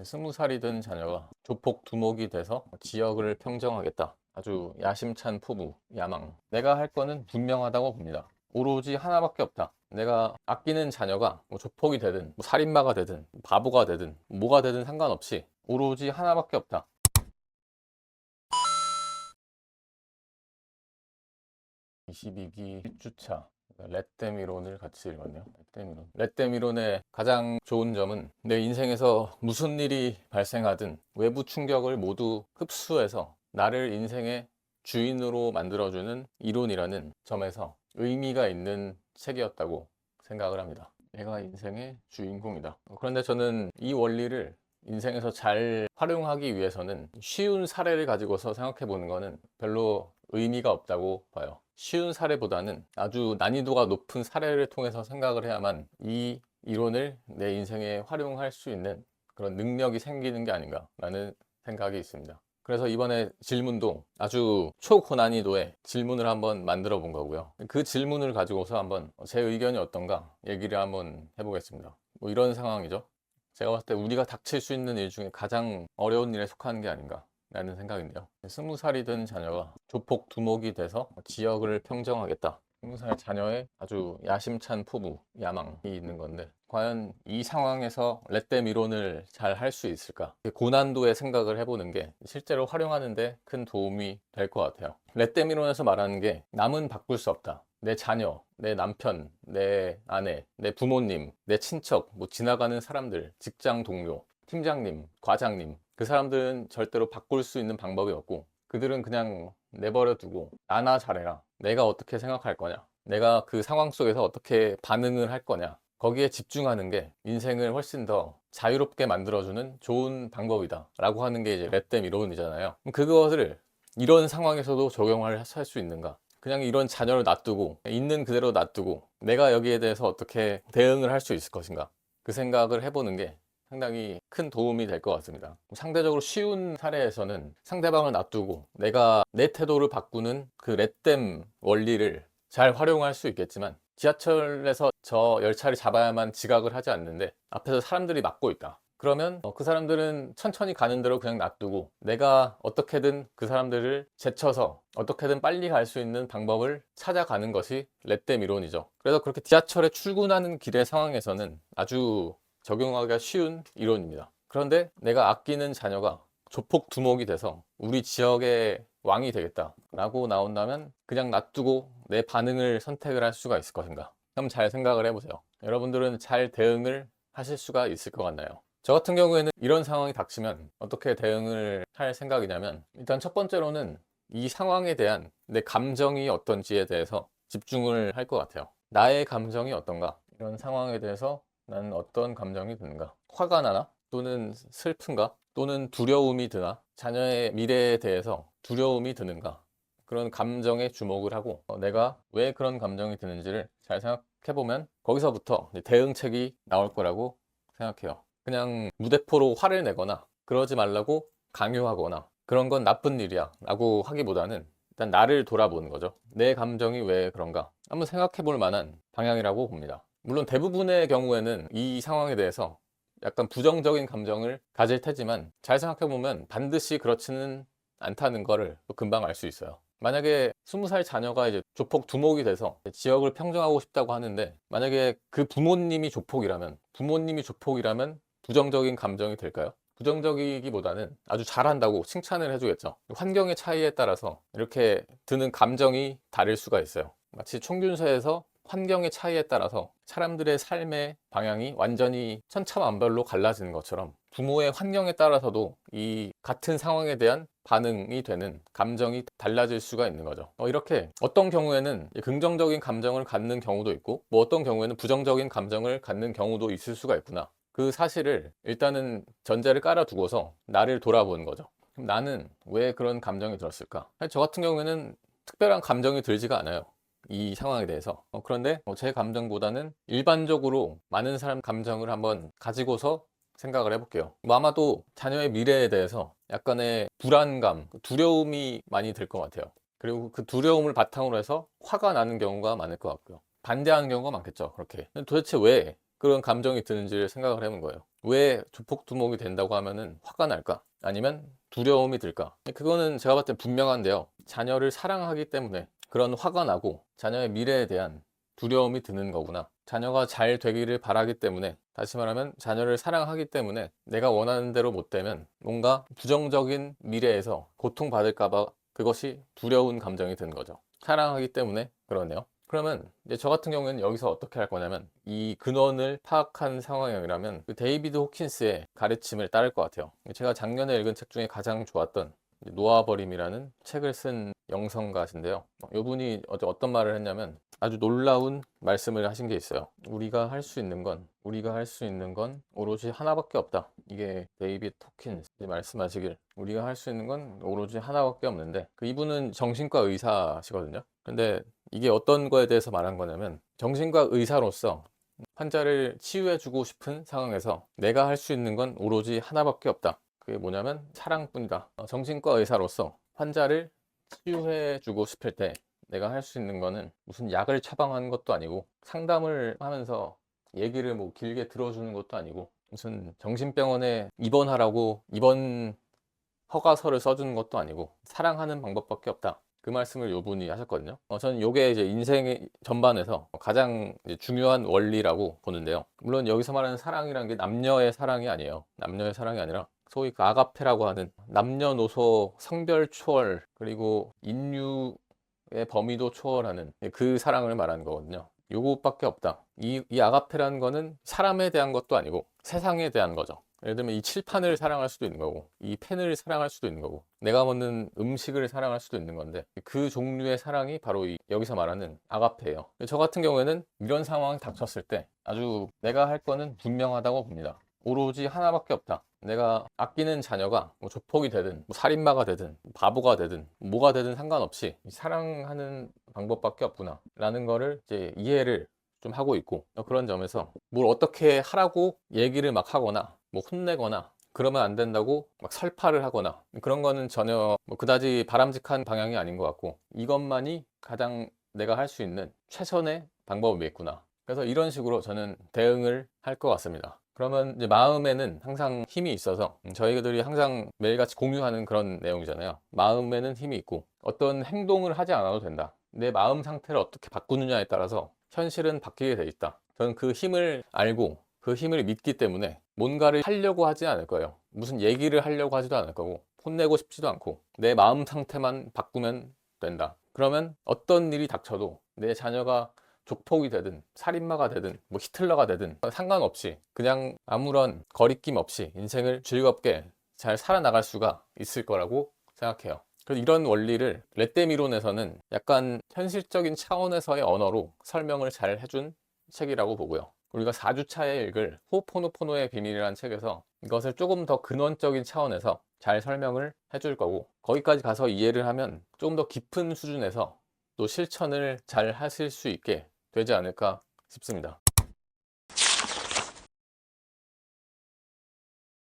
20살이 된 자녀가 조폭 두목이 돼서 지역을 평정하겠다. 아주 야심찬 포부, 야망. 내가 할 거는 분명하다고 봅니다. 오로지 하나밖에 없다. 내가 아끼는 자녀가 조폭이 되든 살인마가 되든 바보가 되든 뭐가 되든 상관없이 오로지 하나밖에 없다. 22기 1주차 렛댐 이론을 같이 읽었네요. 렛댐 이론의 가장 좋은 점은 내 인생에서 무슨 일이 발생하든 외부 충격을 모두 흡수해서 나를 인생의 주인으로 만들어주는 이론이라는 점에서 의미가 있는 책이었다고 생각을 합니다. 내가 인생의 주인공이다. 그런데 저는 이 원리를 인생에서 잘 활용하기 위해서는 쉬운 사례를 가지고서 생각해 보는 거는 별로 의미가 없다고 봐요. 쉬운 사례보다는 아주 난이도가 높은 사례를 통해서 생각을 해야만 이 이론을 내 인생에 활용할 수 있는 그런 능력이 생기는 게 아닌가라는 생각이 있습니다. 그래서 이번에 질문도 아주 초고난이도의 질문을 한번 만들어 본 거고요. 그 질문을 가지고서 한번 제 의견이 어떤가 얘기를 한번 해보겠습니다. 뭐 이런 상황이죠. 제가 봤을 때 우리가 닥칠 수 있는 일 중에 가장 어려운 일에 속하는 게 아닌가 라는 생각인데요. 20살이 된 자녀가 조폭 두목이 돼서 지역을 평정하겠다. 20살 자녀의 아주 야심찬 포부, 야망이 있는 건데 과연 이 상황에서 렛댐 이론을 잘 할 수 있을까? 고난도의 생각을 해보는 게 실제로 활용하는데 큰 도움이 될 것 같아요. 렛댐 이론에서 말하는 게 남은 바꿀 수 없다. 내 자녀, 내 남편, 내 아내, 내 부모님, 내 친척, 뭐 지나가는 사람들, 직장 동료, 팀장님, 과장님, 그 사람들은 절대로 바꿀 수 있는 방법이 없고 그들은 그냥 내버려 두고 나나 잘해라. 내가 어떻게 생각할 거냐, 내가 그 상황 속에서 어떻게 반응을 할 거냐, 거기에 집중하는 게 인생을 훨씬 더 자유롭게 만들어주는 좋은 방법이다 라고 하는 게 이제 렛댐 이론이잖아요. 그럼 그것을 이런 상황에서도 적용을 할 수 있는가? 그냥 이런 자녀를 놔두고 있는 그대로 놔두고 내가 여기에 대해서 어떻게 대응을 할 수 있을 것인가, 그 생각을 해보는 게 상당히 큰 도움이 될 것 같습니다. 상대적으로 쉬운 사례에서는 상대방을 놔두고 내가 내 태도를 바꾸는 그 렛댐 원리를 잘 활용할 수 있겠지만, 지하철에서 저 열차를 잡아야만 지각을 하지 않는데 앞에서 사람들이 막고 있다. 그러면 그 사람들은 천천히 가는 대로 그냥 놔두고 내가 어떻게든 그 사람들을 제쳐서 어떻게든 빨리 갈 수 있는 방법을 찾아가는 것이 렛댐 이론이죠. 그래서 그렇게 지하철에 출근하는 길의 상황에서는 아주 적용하기가 쉬운 이론입니다. 그런데 내가 아끼는 자녀가 조폭 두목이 돼서 우리 지역의 왕이 되겠다 라고 나온다면 그냥 놔두고 내 반응을 선택을 할 수가 있을 것인가? 한번 잘 생각을 해보세요. 여러분들은 잘 대응을 하실 수가 있을 것 같나요? 저 같은 경우에는 이런 상황이 닥치면 어떻게 대응을 할 생각이냐면, 일단 첫 번째로는 이 상황에 대한 내 감정이 어떤지에 대해서 집중을 할 것 같아요. 나의 감정이 어떤가? 이런 상황에 대해서 나는 어떤 감정이 드는가? 화가 나나? 또는 슬픈가? 또는 두려움이 드나? 자녀의 미래에 대해서 두려움이 드는가? 그런 감정에 주목을 하고 내가 왜 그런 감정이 드는지를 잘 생각해보면 거기서부터 대응책이 나올 거라고 생각해요. 그냥 무대포로 화를 내거나 그러지 말라고 강요하거나 그런 건 나쁜 일이야 라고 하기보다는 일단 나를 돌아보는 거죠. 내 감정이 왜 그런가 한번 생각해 볼 만한 방향이라고 봅니다. 물론 대부분의 경우에는 이 상황에 대해서 약간 부정적인 감정을 가질 테지만 잘 생각해 보면 반드시 그렇지는 않다는 거를 금방 알 수 있어요. 만약에 20살 자녀가 이제 조폭 두목이 돼서 지역을 평정하고 싶다고 하는데, 만약에 그 부모님이 조폭이라면 부정적인 감정이 들까요? 부정적이기보다는 아주 잘한다고 칭찬을 해주겠죠. 환경의 차이에 따라서 이렇게 드는 감정이 다를 수가 있어요. 마치 총균서에서 환경의 차이에 따라서 사람들의 삶의 방향이 완전히 천차만별로 갈라지는 것처럼 부모의 환경에 따라서도 이 같은 상황에 대한 반응이 되는 감정이 달라질 수가 있는 거죠. 이렇게 어떤 경우에는 긍정적인 감정을 갖는 경우도 있고 뭐 어떤 경우에는 부정적인 감정을 갖는 경우도 있을 수가 있구나, 그 사실을 일단은 전제를 깔아두고서 나를 돌아보는 거죠. 그럼 나는 왜 그런 감정이 들었을까? 사실 저 같은 경우에는 특별한 감정이 들지가 않아요, 이 상황에 대해서. 그런데 제 감정보다는 일반적으로 많은 사람 감정을 한번 가지고서 생각을 해볼게요. 뭐 아마도 자녀의 미래에 대해서 약간의 불안감, 두려움이 많이 들 것 같아요. 그리고 그 두려움을 바탕으로 해서 화가 나는 경우가 많을 것 같고요. 반대하는 경우가 많겠죠. 그렇게 도대체 왜 그런 감정이 드는지를 생각을 해본 거예요. 왜 조폭두목이 된다고 하면은 화가 날까? 아니면 두려움이 들까? 그거는 제가 봤을 때 분명한데요. 자녀를 사랑하기 때문에 그런 화가 나고 자녀의 미래에 대한 두려움이 드는 거구나. 자녀가 잘 되기를 바라기 때문에, 다시 말하면 자녀를 사랑하기 때문에 내가 원하는 대로 못 되면 뭔가 부정적인 미래에서 고통받을까 봐 그것이 두려운 감정이 드는 거죠. 사랑하기 때문에 그러네요. 그러면 이제 저 같은 경우에는 여기서 어떻게 할 거냐면, 이 근원을 파악한 상황이라면 그 데이비드 호킨스의 가르침을 따를 것 같아요. 제가 작년에 읽은 책 중에 가장 좋았던 놓아버림이라는 책을 쓴 영성가신데요. 이분이 어떤 말을 했냐면 아주 놀라운 말씀을 하신 게 있어요. 우리가 할 수 있는 건 오로지 하나밖에 없다. 이게 데이비드 호킨스 말씀하시길, 우리가 할 수 있는 건 오로지 하나밖에 없는데, 이분은 정신과 의사시거든요. 근데 이게 어떤 거에 대해서 말한 거냐면, 정신과 의사로서 환자를 치유해주고 싶은 상황에서 내가 할 수 있는 건 오로지 하나밖에 없다. 그게 뭐냐면 사랑뿐이다. 정신과 의사로서 환자를 치유해주고 싶을 때 내가 할 수 있는 거는 무슨 약을 처방하는 것도 아니고, 상담을 하면서 얘기를 뭐 길게 들어주는 것도 아니고, 무슨 정신병원에 입원하라고 입원 허가서를 써주는 것도 아니고, 사랑하는 방법밖에 없다. 그 말씀을 요분이 하셨거든요. 저는 요게 이제 인생 전반에서 가장 이제 중요한 원리라고 보는데요. 물론 여기서 말하는 사랑이란 게 남녀의 사랑이 아니에요. 남녀의 사랑이 아니라 소위 그 아가페라고 하는 남녀노소 성별 초월, 그리고 인류의 범위도 초월하는 그 사랑을 말하는 거거든요. 요것밖에 없다. 이 아가페라는 거는 사람에 대한 것도 아니고 세상에 대한 거죠. 예를 들면 이 칠판을 사랑할 수도 있는 거고, 이 펜을 사랑할 수도 있는 거고, 내가 먹는 음식을 사랑할 수도 있는 건데, 그 종류의 사랑이 바로 여기서 말하는 아가페예요. 저 같은 경우에는 이런 상황이 닥쳤을 때 아주 내가 할 거는 분명하다고 봅니다. 오로지 하나밖에 없다. 내가 아끼는 자녀가 뭐 조폭이 되든 뭐 살인마가 되든 바보가 되든 뭐가 되든 상관없이 사랑하는 방법밖에 없구나 라는 거를 이제 이해를 좀 하고 있고, 그런 점에서 뭘 어떻게 하라고 얘기를 막 하거나 뭐 혼내거나 그러면 안 된다고 막 설파를 하거나 그런 거는 전혀 뭐 그다지 바람직한 방향이 아닌 것 같고, 이것만이 가장 내가 할 수 있는 최선의 방법이겠구나. 그래서 이런 식으로 저는 대응을 할 것 같습니다. 그러면 이제 마음에는 항상 힘이 있어서, 저희들이 항상 매일같이 공유하는 그런 내용이잖아요. 마음에는 힘이 있고 어떤 행동을 하지 않아도 된다. 내 마음 상태를 어떻게 바꾸느냐에 따라서 현실은 바뀌게 돼 있다. 저는 그 힘을 알고 그 힘을 믿기 때문에 뭔가를 하려고 하지 않을 거예요. 무슨 얘기를 하려고 하지도 않을 거고, 혼내고 싶지도 않고, 내 마음 상태만 바꾸면 된다. 그러면 어떤 일이 닥쳐도 내 자녀가 조폭이 되든 살인마가 되든 뭐 히틀러가 되든 상관없이 그냥 아무런 거리낌 없이 인생을 즐겁게 잘 살아나갈 수가 있을 거라고 생각해요. 그래서 이런 원리를 렛데미론에서는 약간 현실적인 차원에서의 언어로 설명을 잘 해준 책이라고 보고요. 우리가 4주차에 읽을 호포노포노의 비밀이라는 책에서 이것을 조금 더 근원적인 차원에서 잘 설명을 해줄 거고, 거기까지 가서 이해를 하면 조금 더 깊은 수준에서 또 실천을 잘 하실 수 있게 되지 않을까 싶습니다.